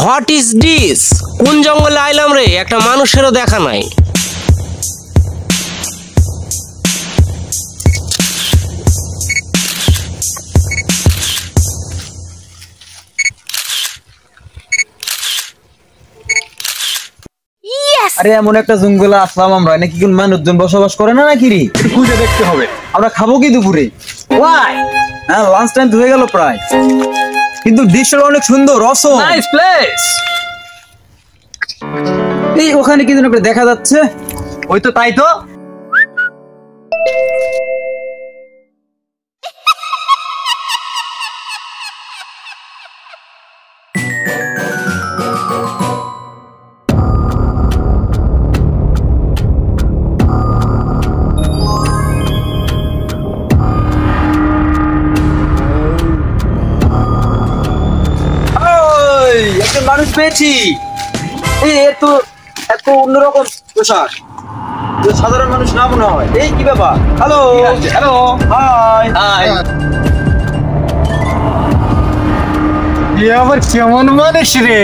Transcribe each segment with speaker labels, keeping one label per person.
Speaker 1: What is this? কোন জঙ্গলে আইলাম রে, একটা মানুষেরও দেখা নাই।
Speaker 2: আরে এমন একটা জঙ্গলে আসলাম আমরা, নাকি কোন মানুষজন বসবাস করে না নাকি রে?
Speaker 3: খুঁজে দেখতে হবে।
Speaker 2: আমরা খাবো কি দুপুরে? হ্যাঁ, লাঞ্চ টাইম হয়ে গেল প্রায়, কিন্তু দৃশ্যটা অনেক সুন্দর, অসম
Speaker 3: নাইস প্লেস।
Speaker 2: এই ওখানে কি যেন একটা দেখা যাচ্ছে।
Speaker 3: ওই তো, তাই তো।
Speaker 2: একজন মানুষ পেয়েছি। এত অন্যরকম পোশাক, সাধারণ মানুষ না মনে হয়। এই কি ব্যাপার? Hello
Speaker 3: hello,
Speaker 2: hi
Speaker 3: hi. এ আবার কেমন মানুষ রে?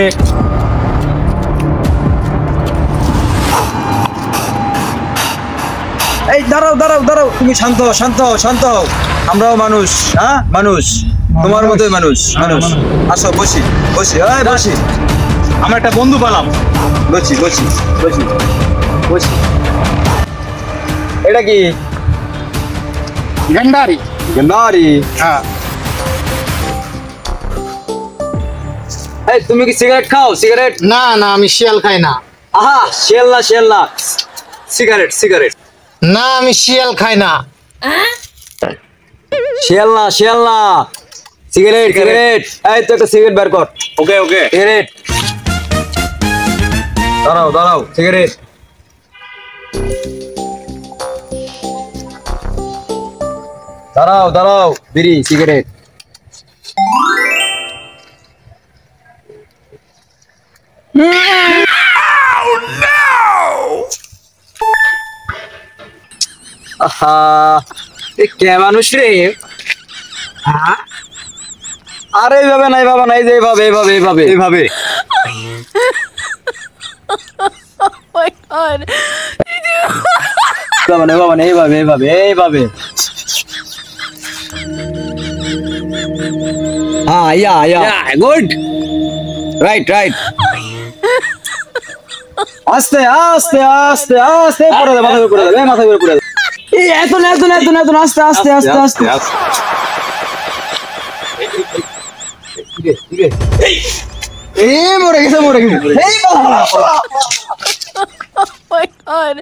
Speaker 2: এই দাঁড়াও দাঁড়াও দাঁড়াও, তুমি শান্ত শান্ত শান্ত হও। আমরাও মানুষ, হ্যাঁ মানুষ, তোমার মতোই মানুষ। মানুষ আসো, বসি বসি, এই বসি।
Speaker 3: আমার একটা বন্ধু পেলাম।
Speaker 2: বসি বসি বসি বসি। এটা কি?
Speaker 3: গন্ডারি।
Speaker 2: গেন্দারি?
Speaker 3: হ্যাঁ।
Speaker 2: এই তুমি কি সিগারেট খাও? সিগারেট?
Speaker 4: না না, আমি শিয়াল খাই না।
Speaker 2: আহা, শিয়াল না শিয়াল না, সিগারেট সিগারেট।
Speaker 4: না, আমি শিয়াল খাই না।
Speaker 2: শিয়াল না শিয়াল না, সিগারেট সিগারেট। এই তো একটা সিগারেট বের কর।
Speaker 3: ওকে ওকে।
Speaker 2: সিগারেট। দাঁড়াও দাঁড়াও, সিগারেট। দাঁড়াও দাঁড়াও, বিড়ি সিগারেট। আহা, কে মানুষ রে? আরে এইভাবে নাই বাবা, নাই যে এইভাবে এইভাবে এইভাবে
Speaker 3: এইভাবে।
Speaker 2: বাবা না বাবা না, এইভাবে এইভাবে এইভাবে। হ্যাঁ, ইয়া ইয়া, গুড, রাইট রাইট। আস্তে আস্তে আস্তে আস্তে পড়ে দে, মাথা উপরে দে, মাথা উপরে পড়ে দে। এই এত না এত না এত না এত না, আস্তে আস্তে আস্তে আস্তে। এই মরে গেছে মরে গেছে। এই বাবা,
Speaker 5: Oh my god.